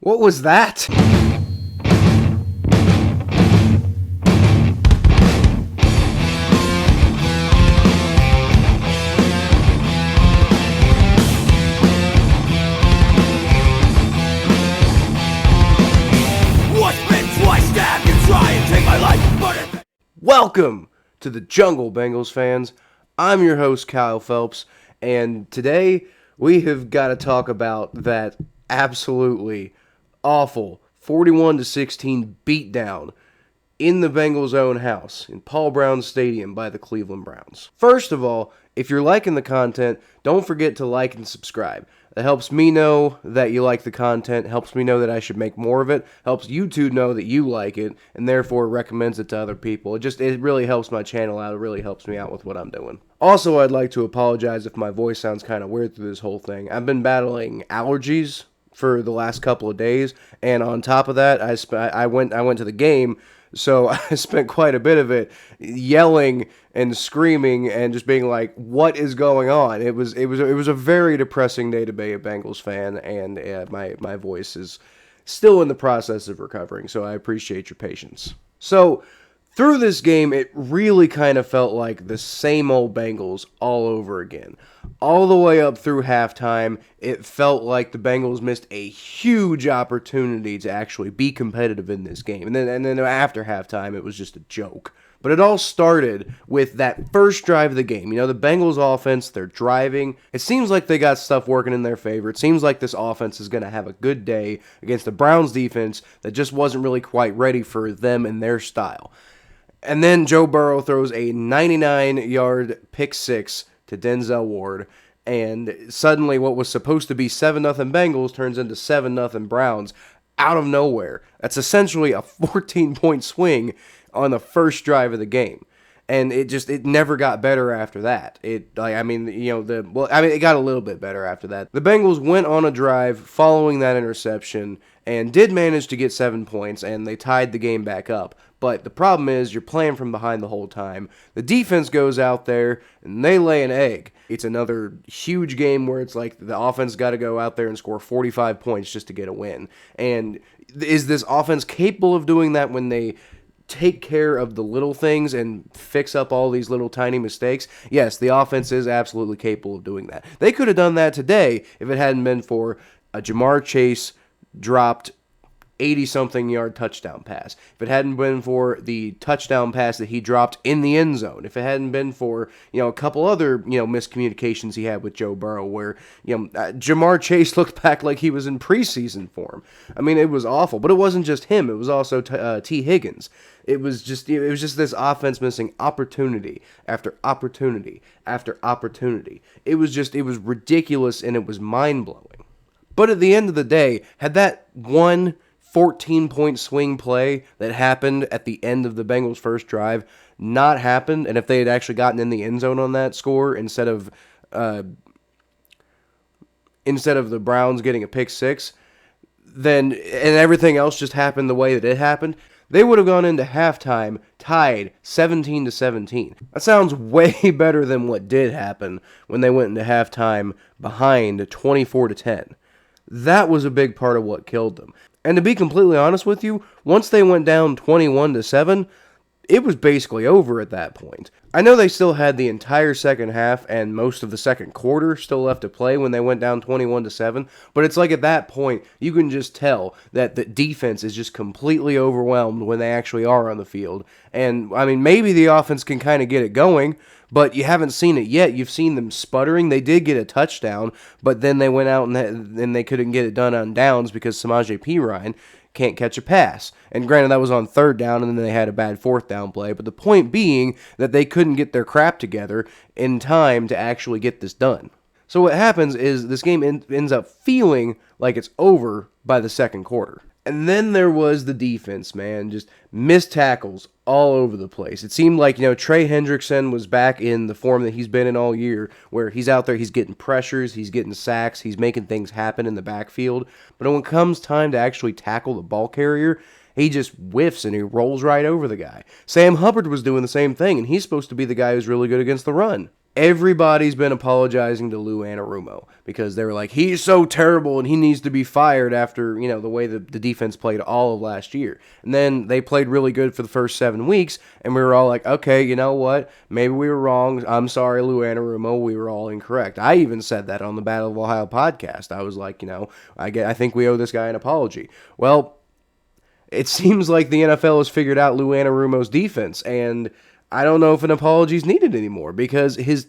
What was that? Welcome to the Jungle, Bengals fans. I'm your host, Kyle Phelps, and today we have got to talk about that absolutely awful 41-16 beatdown in the Bengals' own house in Paul Brown Stadium by the Cleveland Browns. First of all, if you're liking the content, don't forget to like and subscribe. That helps me know that you like the content, helps me know that I should make more of it, helps you two know that you like it, and therefore recommends it to other people. It really helps my channel out. It really helps me out with what I'm doing. Also, I'd like to apologize if my voice sounds kind of weird through this whole thing. I've been battling allergies for the last couple of days, and on top of that, I went to the game. So I spent quite a bit of it yelling and screaming and just being like, "What is going on?" It was a very depressing day to be a Bengals fan, and my voice is still in the process of recovering. So I appreciate your patience. So through this game, it really kind of felt like the same old Bengals all over again. All the way up through halftime, it felt like the Bengals missed a huge opportunity to actually be competitive in this game. And then after halftime, it was just a joke. But it all started with that first drive of the game. You know, the Bengals offense, they're driving. It seems like they got stuff working in their favor. It seems like this offense is going to have a good day against the Browns defense that just wasn't really quite ready for them and their style. And then Joe Burrow throws a 99-yard pick six to Denzel Ward, and suddenly what was supposed to be 7-0 Bengals turns into 7-0 Browns out of nowhere. That's essentially a 14-point swing on the first drive of the game. And it never got better after that. It got a little bit better after that. The Bengals went on a drive following that interception and did manage to get 7 points, and they tied the game back up. But the problem is you're playing from behind the whole time. The defense goes out there and they lay an egg. It's another huge game where it's like the offense got to go out there and score 45 points just to get a win. And is this offense capable of doing that when they take care of the little things and fix up all these little tiny mistakes? Yes, the offense is absolutely capable of doing that. They could have done that today if it hadn't been for a Jamar Chase dropped 80-something yard touchdown pass. If it hadn't been for the touchdown pass that he dropped in the end zone, if it hadn't been for, a couple other, miscommunications he had with Joe Burrow where, Jamar Chase looked back like he was in preseason form. I mean, it was awful, but it wasn't just him. It was also T. Higgins. It was just this offense missing opportunity after opportunity after opportunity. It was ridiculous and it was mind-blowing. But at the end of the day, had that one 14-point swing play that happened at the end of the Bengals' first drive not happened, and if they had actually gotten in the end zone on that score instead of the Browns getting a pick six, and everything else just happened the way that it happened, they would have gone into halftime tied 17-17. That sounds way better than what did happen when they went into halftime behind 24-10. That was a big part of what killed them. And to be completely honest with you, once they went down 21-7, it was basically over at that point. I know they still had the entire second half and most of the second quarter still left to play when they went down 21-7, but it's like at that point, you can just tell that the defense is just completely overwhelmed when they actually are on the field. And, I mean, maybe the offense can kind of get it going, but you haven't seen it yet. You've seen them sputtering. They did get a touchdown, but then they went out and they couldn't get it done on downs because Samaje Perine can't catch a pass. And granted, that was on third down, and then they had a bad fourth down play. But the point being that they couldn't get their crap together in time to actually get this done. So what happens is this game ends up feeling like it's over by the second quarter. And then there was the defense, man. Just missed tackles all over the place. It seemed like, Trey Hendrickson was back in the form that he's been in all year, where he's out there, he's getting pressures, he's getting sacks, he's making things happen in the backfield. But when it comes time to actually tackle the ball carrier, he just whiffs and he rolls right over the guy. Sam Hubbard was doing the same thing, and he's supposed to be the guy who's really good against the run. everybody's been apologizing to Lou Anarumo because they were like, he's so terrible and he needs to be fired after, the way the defense played all of last year. And then they played really good for the first 7 weeks, and we were all like, okay, you know what? Maybe we were wrong. I'm sorry, Lou Anarumo. We were all incorrect. I even said that on the Battle of Ohio podcast. I was like, I think we owe this guy an apology. Well, it seems like the NFL has figured out Lou Anarumo's defense, and I don't know if an apology is needed anymore because his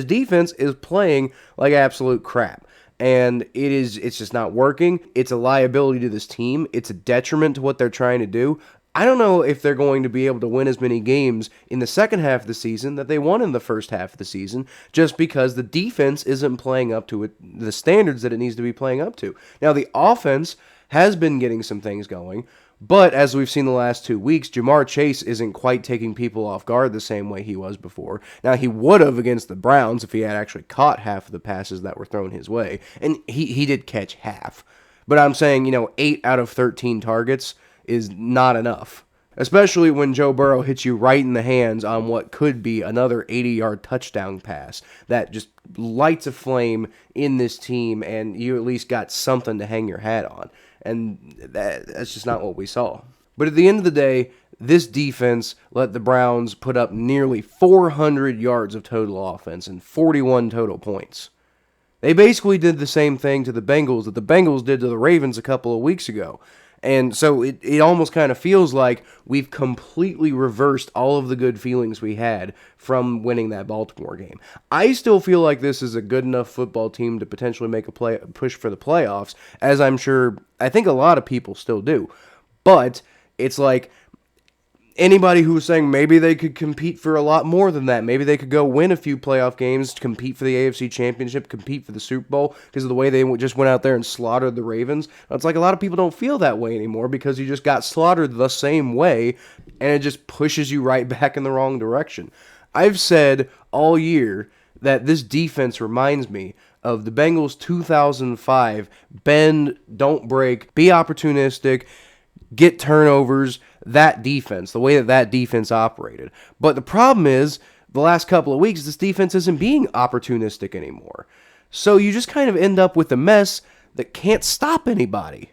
defense is playing like absolute crap. And it's just not working. It's a liability to this team. It's a detriment to what they're trying to do. I don't know if they're going to be able to win as many games in the second half of the season that they won in the first half of the season just because the defense isn't playing up to the standards that it needs to be playing up to. Now, the offense has been getting some things going, but as we've seen the last 2 weeks, Jamar Chase isn't quite taking people off guard the same way he was before. Now, he would have against the Browns if he had actually caught half of the passes that were thrown his way, and he did catch half. But I'm saying, 8 out of 13 targets is not enough, especially when Joe Burrow hits you right in the hands on what could be another 80-yard touchdown pass that just lights a flame in this team, and you at least got something to hang your hat on. And that's just not what we saw. But at the end of the day, this defense let the Browns put up nearly 400 yards of total offense and 41 total points. They basically did the same thing to the Bengals that the Bengals did to the Ravens a couple of weeks ago. And so it almost kind of feels like we've completely reversed all of the good feelings we had from winning that Baltimore game. I still feel like this is a good enough football team to potentially make a push for the playoffs, as I think a lot of people still do. But it's like anybody who was saying maybe they could compete for a lot more than that. Maybe they could go win a few playoff games, compete for the AFC Championship, compete for the Super Bowl because of the way they just went out there and slaughtered the Ravens. It's like a lot of people don't feel that way anymore because you just got slaughtered the same way, and it just pushes you right back in the wrong direction. I've said all year that this defense reminds me of the Bengals 2005 bend, don't break, be opportunistic, get turnovers, that defense, the way that defense operated. But the problem is, the last couple of weeks, this defense isn't being opportunistic anymore. So you just kind of end up with a mess that can't stop anybody.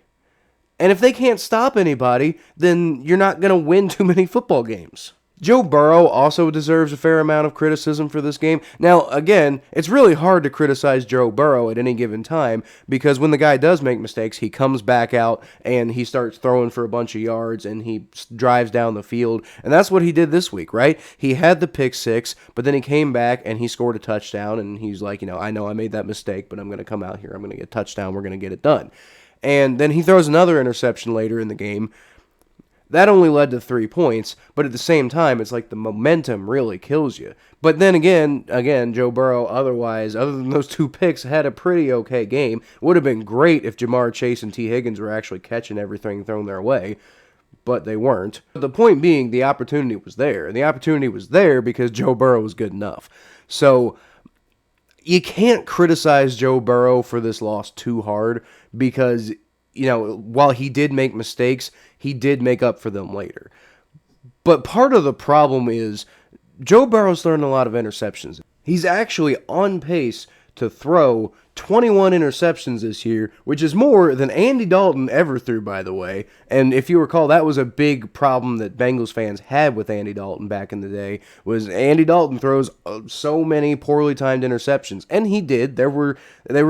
And if they can't stop anybody, then you're not going to win too many football games. Joe Burrow also deserves a fair amount of criticism for this game. Now, again, it's really hard to criticize Joe Burrow at any given time because when the guy does make mistakes, he comes back out and he starts throwing for a bunch of yards and he drives down the field. And that's what he did this week, right? He had the pick six, but then he came back and he scored a touchdown and he's like, I know I made that mistake, but I'm going to come out here. I'm going to get a touchdown. We're going to get it done. And then he throws another interception later in the game. That only led to 3 points, but at the same time, it's like the momentum really kills you. But then again, Joe Burrow, other than those 2 picks, had a pretty okay game. Would have been great if Jamar Chase and T. Higgins were actually catching everything thrown their way, but they weren't. The point being, the opportunity was there, and the opportunity was there because Joe Burrow was good enough. So you can't criticize Joe Burrow for this loss too hard because while he did make mistakes, he did make up for them later. But part of the problem is Joe Burrow's thrown a lot of interceptions. He's actually on pace to throw 21 interceptions this year, which is more than Andy Dalton ever threw, by the way. And if you recall, that was a big problem that Bengals fans had with Andy Dalton back in the day, was Andy Dalton throws so many poorly timed interceptions. And he did. There were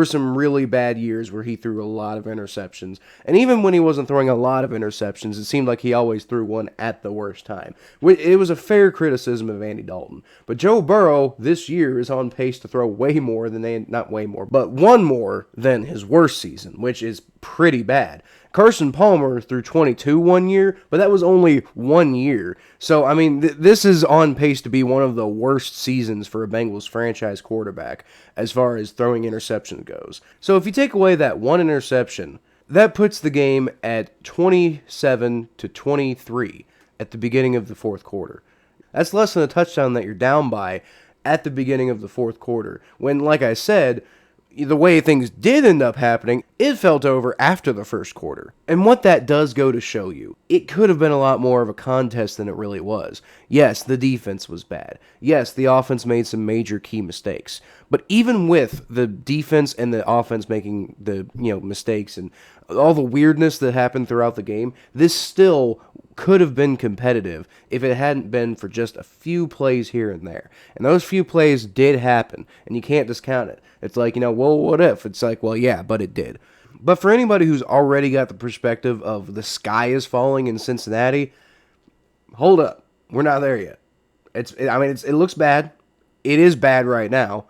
some really bad years where he threw a lot of interceptions. And even when he wasn't throwing a lot of interceptions, it seemed like he always threw one at the worst time. It was a fair criticism of Andy Dalton. But Joe Burrow this year is on pace to throw way more than not way more, but one more than his worst season, which is pretty bad. Carson Palmer threw 22 one year, but that was only 1 year. So, I mean, this is on pace to be one of the worst seasons for a Bengals franchise quarterback as far as throwing interception goes. So if you take away that one interception, that puts the game at 27-23 at the beginning of the fourth quarter. That's less than a touchdown that you're down by at the beginning of the fourth quarter. When, like I said, the way things did end up happening, it felt over after the first quarter. And what that does go to show you, it could have been a lot more of a contest than it really was. Yes, the defense was bad. Yes, the offense made some major key mistakes. But even with the defense and the offense making the, mistakes and all the weirdness that happened throughout the game, this still could have been competitive if it hadn't been for just a few plays here and there. And those few plays did happen, and you can't discount it. It's like, well, what if? It's like, well, yeah, but it did. But for anybody who's already got the perspective of the sky is falling in Cincinnati, hold up. We're not there yet. It looks bad. It is bad right now.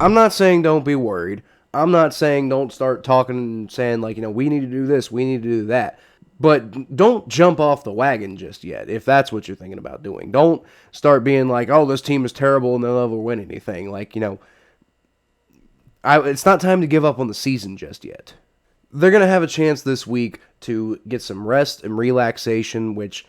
I'm not saying don't be worried. I'm not saying don't start talking and saying, like, we need to do this, we need to do that. But don't jump off the wagon just yet, if that's what you're thinking about doing. Don't start being like, oh, this team is terrible and they'll never win anything. Like, it's not time to give up on the season just yet. They're going to have a chance this week to get some rest and relaxation, which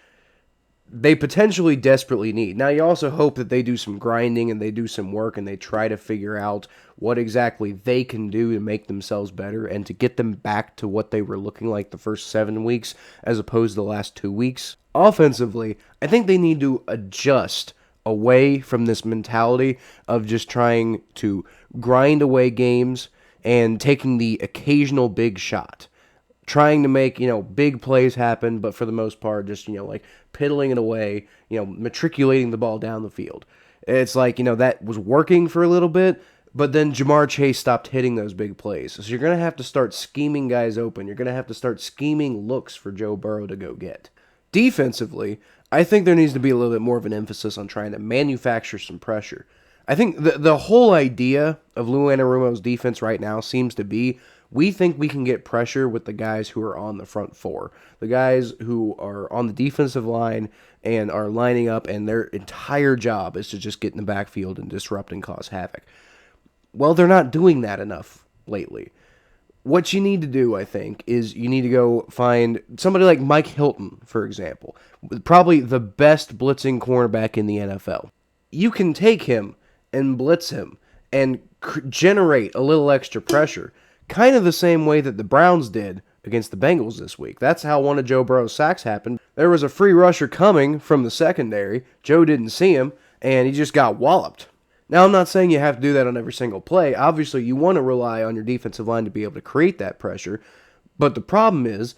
they potentially desperately need. Now, you also hope that they do some grinding and they do some work and they try to figure out what exactly they can do to make themselves better and to get them back to what they were looking like the first 7 weeks as opposed to the last 2 weeks. Offensively, I think they need to adjust away from this mentality of just trying to grind away games and taking the occasional big shot. Trying to make, big plays happen, but for the most part, just, like piddling it away, matriculating the ball down the field. It's like, that was working for a little bit, but then Jamar Chase stopped hitting those big plays. So you're going to have to start scheming guys open. You're going to have to start scheming looks for Joe Burrow to go get. Defensively, I think there needs to be a little bit more of an emphasis on trying to manufacture some pressure. I think the whole idea of Lou Anarumo's defense right now seems to be we think we can get pressure with the guys who are on the front four, the guys who are on the defensive line and are lining up, and their entire job is to just get in the backfield and disrupt and cause havoc. Well, they're not doing that enough lately. What you need to do, I think, is you need to go find somebody like Mike Hilton, for example, probably the best blitzing cornerback in the NFL. You can take him and blitz him and generate a little extra pressure, kind of the same way that the Browns did against the Bengals this week. That's how one of Joe Burrow's sacks happened. There was a free rusher coming from the secondary. Joe didn't see him, and he just got walloped. Now, I'm not saying you have to do that on every single play. Obviously, you want to rely on your defensive line to be able to create that pressure. But the problem is,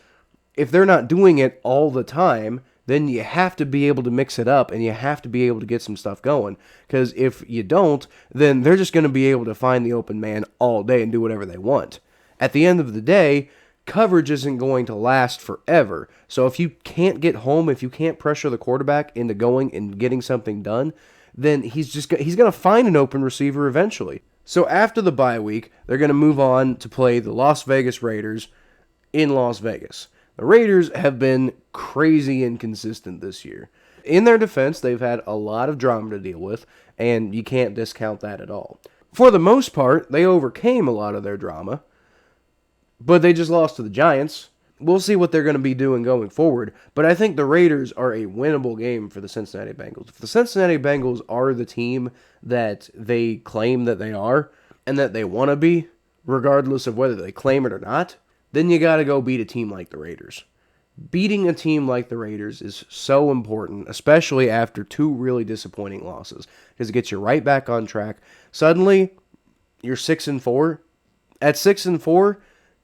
if they're not doing it all the time, then you have to be able to mix it up and you have to be able to get some stuff going. Because if you don't, then they're just going to be able to find the open man all day and do whatever they want. At the end of the day, coverage isn't going to last forever. So if you can't get home, if you can't pressure the quarterback into going and getting something done, then he's going to find an open receiver eventually. So after the bye week, they're going to move on to play the Las Vegas Raiders in Las Vegas. The Raiders have been crazy inconsistent this year. In their defense, they've had a lot of drama to deal with, and you can't discount that at all. For the most part, they overcame a lot of their drama, but they just lost to the Giants. We'll see what they're going to be doing going forward, but I think the Raiders are a winnable game for the Cincinnati Bengals. If the Cincinnati Bengals are the team that they claim that they are, and that they want to be, regardless of whether they claim it or not, then you got to go beat a team like the Raiders. Beating a team like the Raiders is so important, especially after 2 really disappointing losses, because it gets you right back on track. Suddenly, you're 6-4. At 6-4,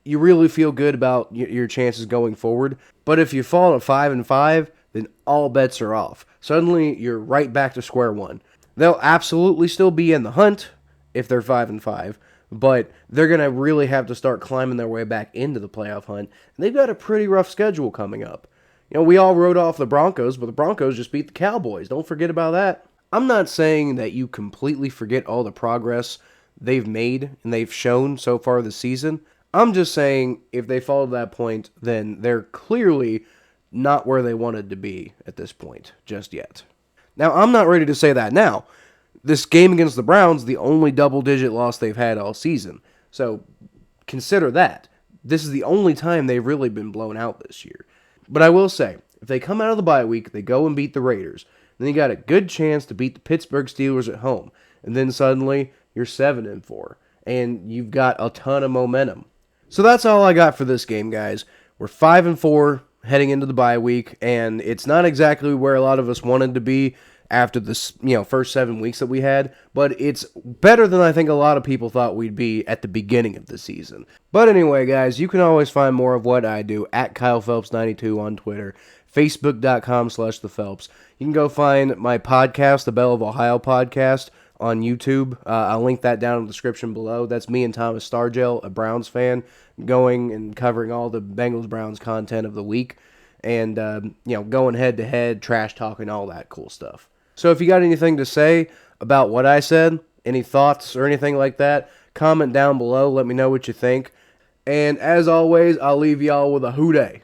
you really feel good about your chances going forward. But if you fall to 5-5, then all bets are off. Suddenly, you're right back to square one. They'll absolutely still be in the hunt if they're 5-5. But they're going to really have to start climbing their way back into the playoff hunt. And they've got a pretty rough schedule coming up. We all wrote off the Broncos, but the Broncos just beat the Cowboys. Don't forget about that. I'm not saying that you completely forget all the progress they've made and they've shown so far this season. I'm just saying if they fall to that point, then they're clearly not where they wanted to be at this point just yet. Now, I'm not ready to say that now. This game against the Browns, the only double-digit loss they've had all season. So consider that. This is the only time they've really been blown out this year. But I will say, if they come out of the bye week, they go and beat the Raiders, then you got a good chance to beat the Pittsburgh Steelers at home. And then suddenly, you're 7-4. and you've got a ton of momentum. So that's all I got for this game, guys. We're 5-4 heading into the bye week, and it's not exactly where a lot of us wanted to be after this, first 7 weeks that we had, but it's better than I think a lot of people thought we'd be at the beginning of the season. But anyway, guys, you can always find more of what I do at KylePhelps92 on Twitter, Facebook.com/The Phelps. You can go find my podcast, the Bell of Ohio podcast, on YouTube. I'll link that down in the description below. That's me and Thomas Stargell, a Browns fan, going and covering all the Bengals-Browns content of the week and, going head-to-head, trash-talking, all that cool stuff. So if you got anything to say about what I said, any thoughts or anything like that, comment down below. Let me know what you think. And as always, I'll leave y'all with a hoo-day.